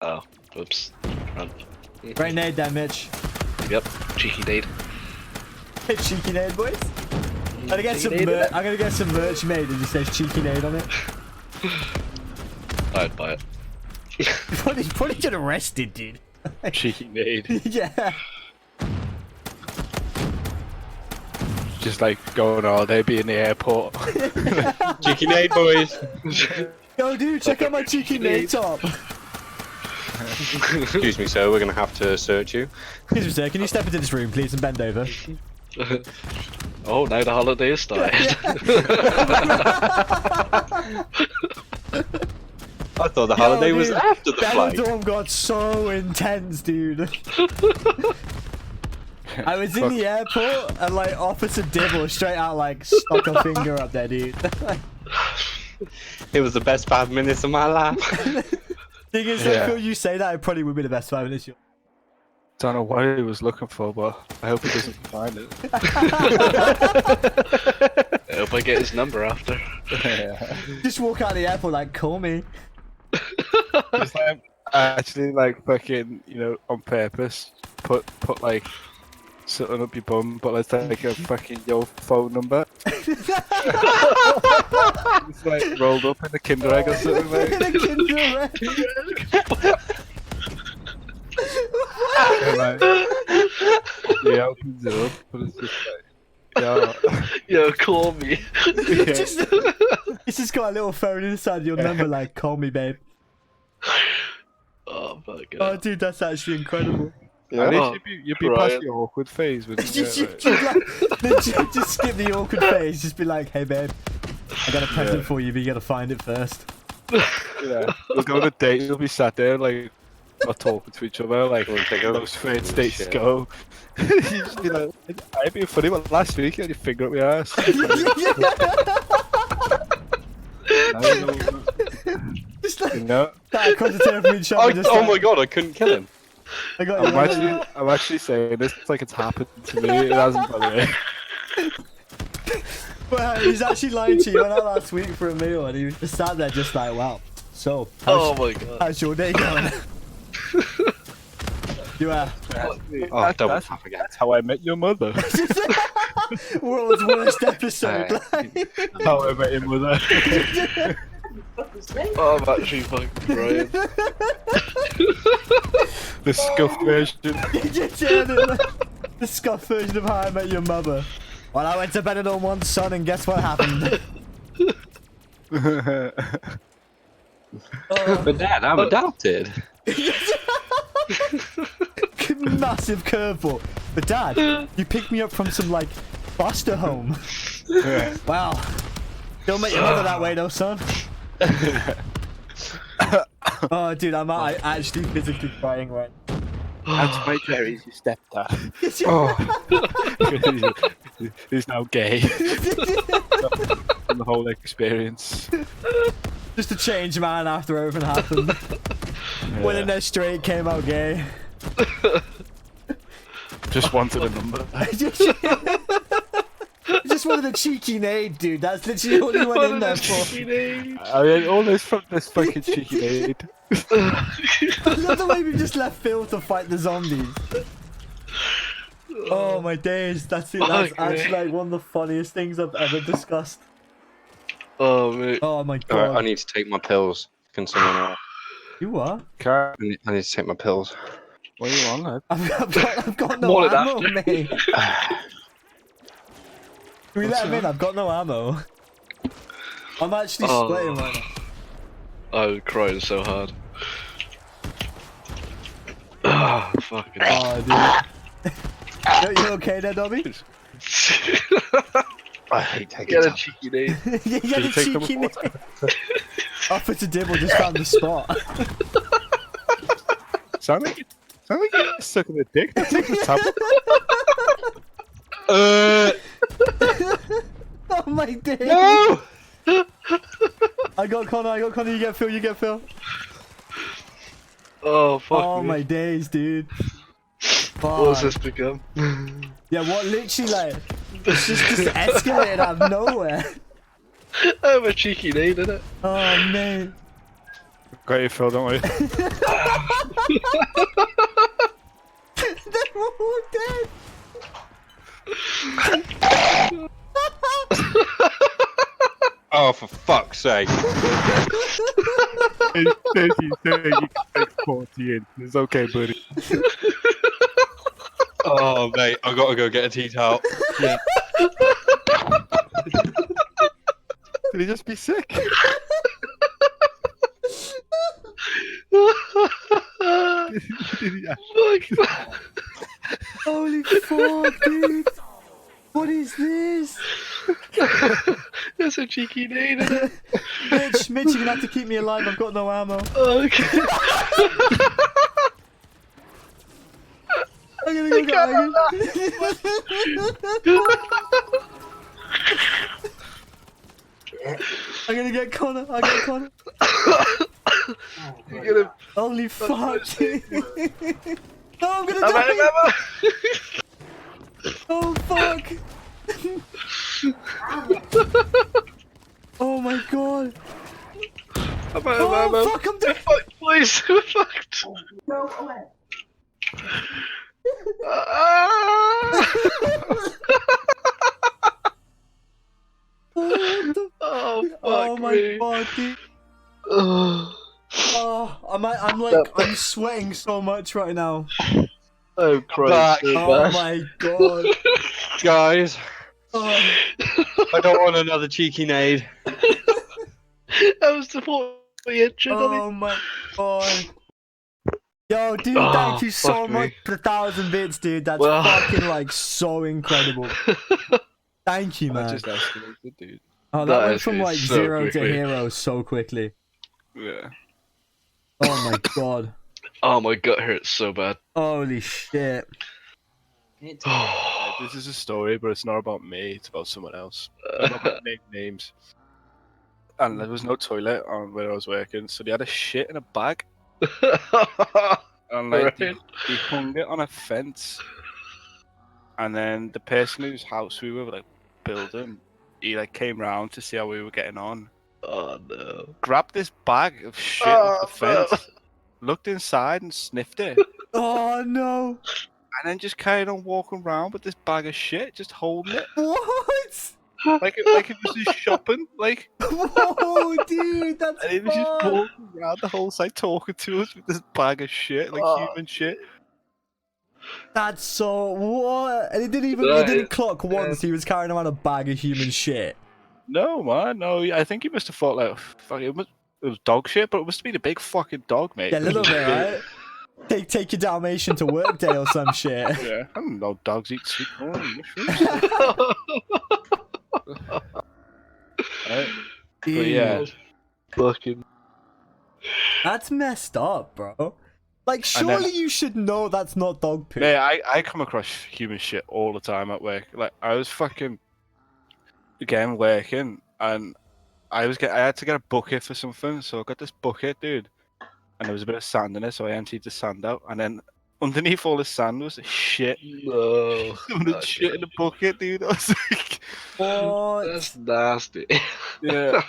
Oh, oops. Run. Great nade there, Mitch. Yep, cheeky nade. Cheeky nade, boys. I'm gonna get some merch made that just says cheeky nade on it. I'd buy it. He's probably get arrested, dude. Cheeky nade. Yeah. Just like going all day, be in the airport. Cheeky nade, boys. Yo, dude, check out my cheeky nade top. Excuse me, sir. We're gonna have to search you. Excuse me, sir. Can you step into this room, please, and bend over? Oh, now the holiday has started. I thought the holiday was dude, after the flight. Benidorm got so intense, dude. I was in the airport and like Officer Dibble straight out like stuck a finger up there, dude. It was the best 5 minutes of my life. Thing is, Yeah. I feel you say that, it probably would be the best 5 minutes. Don't know what he was looking for, but I hope he doesn't find it. I hope I get his number after. Just walk out of the airport like, call me. Just like, actually, like fucking, you know, on purpose, put like something up your bum, but let's take a fucking your phone number. It's like rolled up in a Kinder Egg or something. Like. In a Kinder Egg. And, like, he opens it up, but it's just like, yo, Yo, call me. yeah. It's just got a little phone inside your number like, call me, babe. Oh, fuck it. Oh, dude, that's actually incredible. At least Oh, you'd be past crying. your awkward phase, wouldn't you? Just skip the awkward phase. Just be like, hey, babe, I got a present for you, but you gotta find it first. Yeah, we'll go on a date. You'll be sat there like not talking to each other, like take a- those first dates shit. go. You just be like, I'd be funny. But last week you had your finger up your ass. Just like You know, that across the table from each other. Just Oh like, my god, I couldn't kill him. I got you. I'm actually saying this like it's happened to me. It hasn't, by the way. Well, he's actually lying to you. He went out last week for a meal and he was just sat there just like, wow. So, Oh my god. how's your day going? You are Oh, double tap again. That's how I met your mother. world's worst episode. Like, How I met your mother. Oh, I'm actually fucking crying. The scuffed version. The scuff version of How I Met Your Mother. Well, I went to Benidorm one son, and guess what happened? But Dad, I'm adopted. Massive curveball. But Dad, you picked me up from some like foster home. Yeah. Wow. Don't make your mother that way, though, son. Oh, dude, I'm actually physically crying right now. That's my Jerry's your stepdad. Oh, He's now gay. From the whole experience. Just a change man after everything happened. Went in there straight, came out gay. Just wanted a number. Just wanted a cheeky nade, dude. That's literally all you went in there for. I mean, all this from this fucking cheeky aid. I love the way we just left Phil to fight the zombies. Oh my days, that's it. That's Fuck, actually man. like one of the funniest things I've ever discussed. Oh, mate. Oh my god. alright, I need to take my pills. Can someone else? You are? Car, I need to take my pills. what are you on, lad? I've got no Wallet ammo, after. mate. Can we let him in? I've got no ammo. I'm actually Oh. sweating right now. I'm crying so hard. Ah, fucking. Oh, dude. You okay there, Dobby? I hate taking Get a time. cheeky nade. You get Did a you take them cheeky before nade. Officer Dibble just found the spot. Sound like you're sucking the dick. Take the tablet. Oh my days. No! I got Connor, you get Phil, you get Phil. Oh, fuck Oh me. my days, dude. What has Fuck. this become? Yeah, what literally like it's just escalated out of nowhere. I'm a cheeky nade, innit? Oh man. Got you, Phil, don't worry. They're all dead. Oh, for fuck's sake. It's 30, you can take 40 in. It's okay, buddy. Oh, mate, I gotta go get a tea towel. Yeah. Did he just be sick? Did he Holy fuck, dude. What is this? That's a cheeky name, isn't it? Mitch, you're gonna have to keep me alive. I've got no ammo. Oh, okay. I'm gonna go I'm gonna get Connor. I'll get Connor. You get him. Holy fuck, dude. No, I'm gonna I'm die. at him, Emma. Oh fuck. Oh my god. I'm at him, Oh Emma. fuck, I'm dead. Fuck, please. We're fucked. What the Oh, fuck Oh my me. god, dude. Oh, Oh, I'm sweating so much right now. I'm crying Back. so Oh bad. my god. Guys, Oh, I don't want another cheeky nade. That was the 40 inch, oh my god. Yo, dude, Oh, thank you so fuck me. much for 1,000 bits, dude. That's Well. fucking like so incredible. Thank you, I man. just escalated, dude. Oh, That that went from escalated like so 0 to quickly. hero so quickly. Yeah. Oh my god. Oh, my gut hurts so bad. Holy shit. Oh, This is a story, but it's not about me. It's about someone else. I'm not gonna name names. And there was no toilet on where I was working, so they had a shit in a bag, and like Right. they hung it on a fence. And then the person whose house we were like building, he like came round to see how we were getting on. Oh, no. Grabbed this bag of shit Oh, off the fence, looked inside and sniffed it, Oh no. and then just carried on walking around with this bag of shit, just holding it What? like it was his shopping, like. Whoa, dude, that's And he was just fun. walking around the whole site talking to us with this bag of shit, like Oh. human shit. That's so what? And it didn't even That it didn't is- clock once. He was carrying around a bag of human shit. No, man, no. I think he must have thought like, fuck, it was dog shit, but it must have been a big fucking dog, mate. Yeah, a little bit, right? Take your Dalmatian to work day or some shit. Yeah, I don't know. Dogs eat sweet corn and mushrooms. Right? But yeah, Fucking. That's messed up, bro. Like, And then- surely you should know that's not dog poo. mate, I come across human shit all the time at work. Like I was fucking again working, and I had to get a bucket for something, so I got this bucket, dude, and there was a bit of sand in it, so I emptied the sand out, and then underneath all the sand was shit. No. Some of the shit in the bucket, dude. I was like, What? That's nasty. yeah.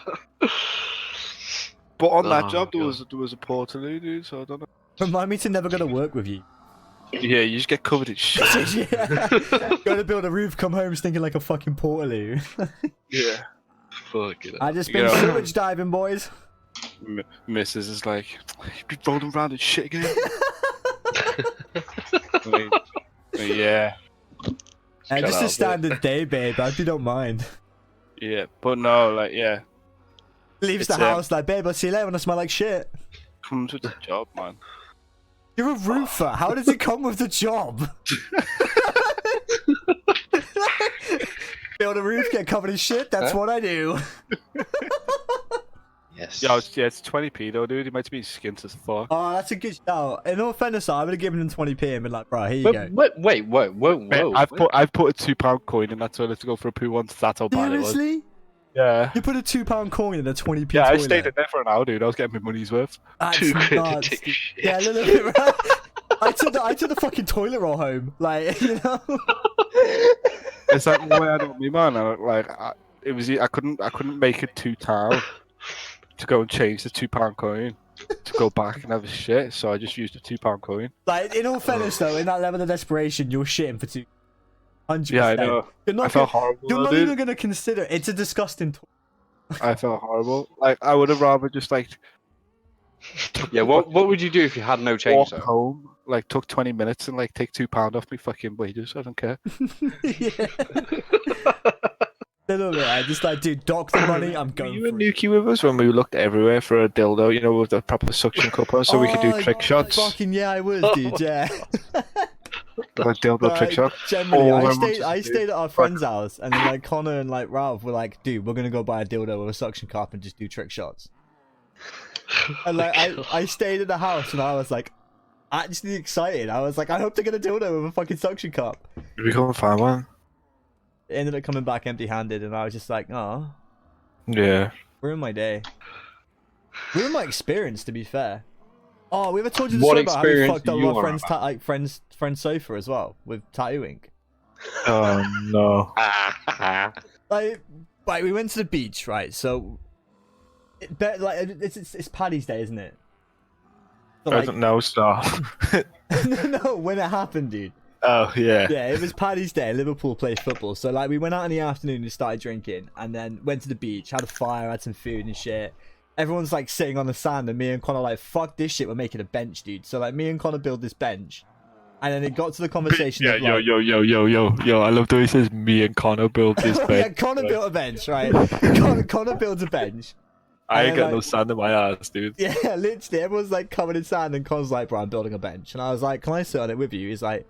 But on that Oh, job, there God. was a portaloo, dude. So I don't know. Remind me to never gonna work with you. Yeah, you just get covered in shit. Yeah. Go to build a roof, come home stinking like a fucking portaloo. Yeah. Fucking. I just You been know- sewage diving, boys. Mrs. is like, you be rolling around in shit again. Like, yeah, And just out, a mate. standard day, babe. I hope you don't mind. yeah. But no, like, yeah. Leaves It's, the house like, babe, I'll see you later when I smell like shit. Comes with the job, man. You're a roofer. How does it come with the job? Build a roof, get covered in shit. That's Huh? what I do. Yes. Yeah, it's 20p though, dude. He might be skint as fuck. Oh, that's a good shout. In all fairness, I would have given him 20p and been like, bro, here you go. Wait, whoa. Mate, I've put a £2 coin in that toilet to go for a poo once. That's how bad it was. Seriously? Yeah. You put a £2 coin in a 20p Yeah, I toilet? stayed in there for an hour, dude. I was getting my money's worth. That's 2 quid to nuts. take shit. Yeah, a little bit, right? I took the fucking toilet roll home. Like, you know? It's like the way I don't me, man. I couldn't make it to town to go and change the £2 coin to go back and have a shit, so I just used a £2 coin. Like, in all fairness, though, in that level of desperation, you're shitting for 200%. Yeah, I know. You're not I felt horrible. You're though, not dude. even gonna consider it. It's a disgusting. I felt horrible. Like I would have rather just like Yeah, what would you do if you had no change walk though? home, like took 20 minutes and like take £2 off me fucking wages. I don't care. Yeah. Little bit. I just like, dude, dock the money. I'm Were going. you for and it. Nuki with us when we looked everywhere for a dildo, you know, with a proper suction cup on, so we could do Oh, trick shots? Fucking yeah, I was, dude. Yeah. Like dildo trick Like, shot. Generally, All I I stayed. wanted I to do. stayed at our friend's house, and then like Connor and like Ralph were like, "Dude, we're gonna go buy a dildo with a suction cup and just do trick shots." And like, I stayed in the house, and I was like, actually excited. I was like, I hope to get a dildo with a fucking suction cup. Did we go and find one? It ended up coming back empty-handed, and I was just like, oh, Yeah. ruined my day. Ruined my experience, to be fair. Oh, we ever told you the What story about how we experience fucked do up you our want friend's friend's sofa as well with tattoo ink. Oh no. Like, we went to the beach, right? So, it's Paddy's Day, isn't it? So, I like, don't know, stop. no, when it happened, dude. Oh yeah. Yeah, it was Paddy's Day. Liverpool plays football, so like we went out in the afternoon and started drinking, and then went to the beach, had a fire, had some food and shit. Everyone's like sitting on the sand, and me and Connor like, fuck this shit, we're making a bench, dude. So like me and Connor build this bench, and then it got to the conversation. Yeah, of, like, yo. I love the way he says me and Connor build this yeah, bed. Connor built a bench, right? Connor builds a bench. I ain't and got then, no like- sand in my ass, dude. Yeah, literally, everyone's like covered in sand, and Connor's like, bro, I'm building a bench. And I was like, can I sit on it with you? He's like,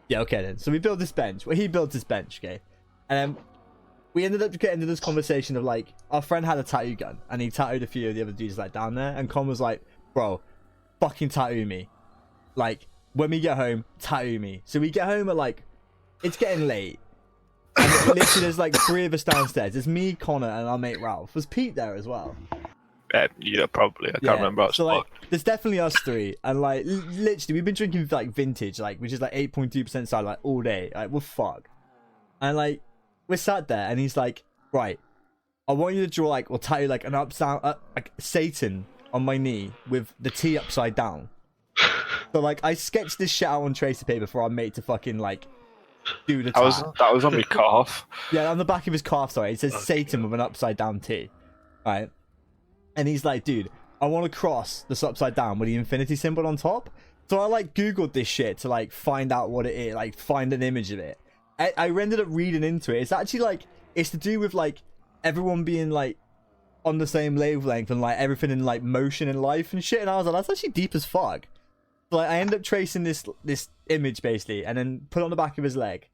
yeah, okay then. So we built this bench. Well, he built this bench, okay? And then we ended up getting into this conversation of like, our friend had a tattoo gun, and he tattooed a few of the other dudes like down there, and Con was like, bro, fucking tattoo me. Like, when we get home, tattoo me. So we get home at like, it's getting late. And literally there's like 3 of us downstairs. It's me, Connor, and our mate Ralph. Was Pete there as well? Yeah, probably. I can't remember. So like, there's definitely us 3, and like, literally, we've been drinking like vintage, like, which is like 8.2% cider, like all day. Like, we're fucked. And like, we're sat there, and he's like, right, I want you to draw like, or tattoo like an upside, like Satan on my knee with the T upside down. So like, I sketched this shit out on tracer paper for our mate to fucking like do the. That was on my calf. Yeah, on the back of his calf, sorry, it says Satan with an upside down T, right? And he's like, dude, I want to cross this upside down with the infinity symbol on top. So I like Googled this shit to like find out what it is, like find an image of it. I ended up reading into it. It's actually like, it's to do with like everyone being like on the same wavelength and like everything in like motion and life and shit. And I was like, that's actually deep as fuck. So, like, I end up tracing this image basically, and then put it on the back of his leg.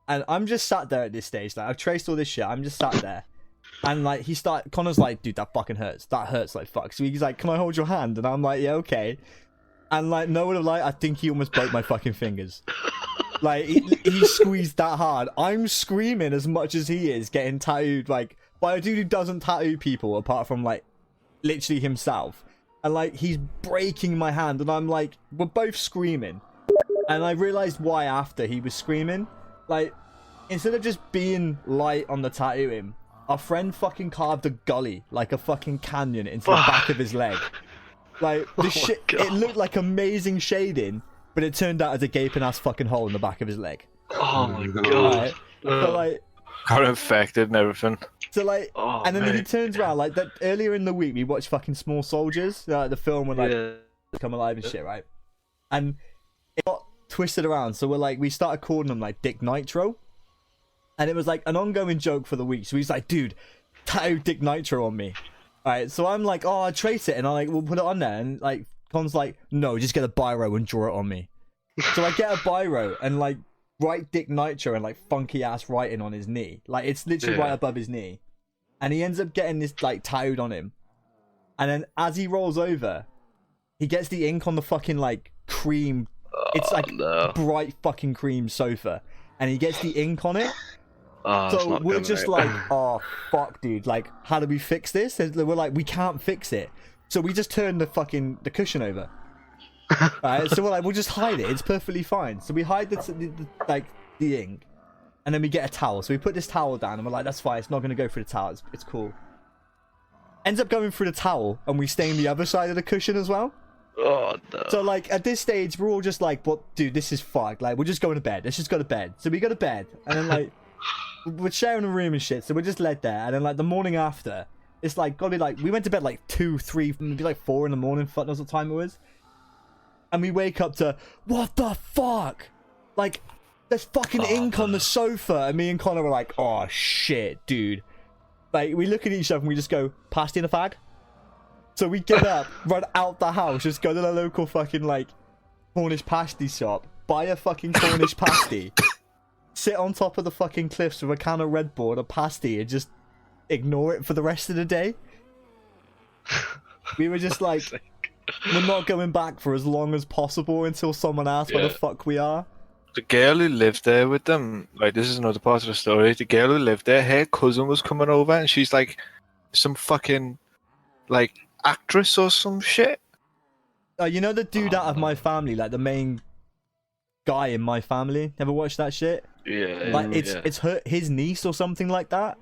And I'm just sat there at this stage. Like, I've traced all this shit. I'm just sat there. And like, Connor's like, dude, that fucking hurts. That hurts like fuck. So he's like, can I hold your hand? And I'm like, yeah, okay. And like, no one of like, I think he almost broke my fucking fingers. Like, he squeezed that hard. I'm screaming as much as he is getting tattooed, like, by a dude who doesn't tattoo people apart from like literally himself. And like, he's breaking my hand, and I'm like, we're both screaming. And I realized why after he was screaming. Like, instead of just being light on the tattooing, our friend fucking carved a gully, like a fucking canyon, into the back of his leg. Like, the shit, it looked like amazing shading, but it turned out as a gaping ass fucking hole in the back of his leg. Oh my Right? god. So like, Got infected and everything. so like, Oh, and then he mate. turns around, like, that earlier in the week we watched fucking Small Soldiers, the film when like Yeah. come alive and shit, right? And it got twisted around, so we started calling him like Dick Nitro, and it was like an ongoing joke for the week. So he's like, dude, tattoo Dick Nitro on me. Alright, so I'm like, oh, I'll trace it, and I like, we'll put it on there, and like, Con's like, no, just get a biro and draw it on me. So I get a biro and like write Dick Nitro and like funky ass writing on his knee, like it's literally Yeah. right above his knee, and he ends up getting this like tattooed on him, and then as he rolls over, he gets the ink on the fucking like cream, it's like No. bright fucking cream sofa, and he gets the ink on it. Oh, it's So not we're good, just mate. like, oh fuck, dude, like, how do we fix this? And we're like, we can't fix it. So we just turn the cushion over. Right? So we're like, we'll just hide it. It's perfectly fine. So we hide the ink, and then we get a towel. So we put this towel down, and we're like, that's fine. It's not gonna go through the towel. It's cool. Ends up going through the towel, and we stain the other side of the cushion as well. Oh no. So like at this stage, we're all just like, "What, dude? This is fucked. Like, we're just going to bed. Let's just go to bed." So we go to bed, and then like we're sharing a room and shit. So we're just led there, and then like the morning after, it's like gotta be like we went to bed like 2, 3, maybe like 4 in the morning. Fuck knows what time it was. And we wake up to what the fuck? Like there's fucking ink on the sofa, and me and Connor were like, "Oh shit, dude!" Like we look at each other and we just go, "Pasty in a fag." So we get up, run out the house, just go to the local fucking like Cornish pasty shop, buy a fucking Cornish pasty, sit on top of the fucking cliffs with a can of Red Bull and a pasty, and just ignore it for the rest of the day. We were just like, we're not going back for as long as possible until someone asks where the Yeah. fuck we are. The girl who lived there with them, like this is another part of the story. The girl who lived there, her cousin was coming over, and she's like some fucking like actress or some shit. You know the dude out of My Family, like the main guy in My Family? Never watched that shit? Yeah. Like yeah. it's his niece or something like that.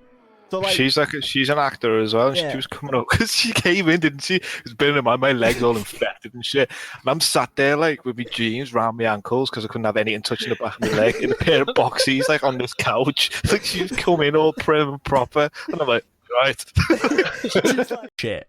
So like She's an actor as well. And Yeah. she was coming up because she came in, didn't she? It was been my legs all infected and shit. And I'm sat there like with my jeans round my ankles because I couldn't have anything touching the back of my leg in a pair of boxies like on this couch. Like she's come in all prim and proper, and I'm like, right. she's like shit.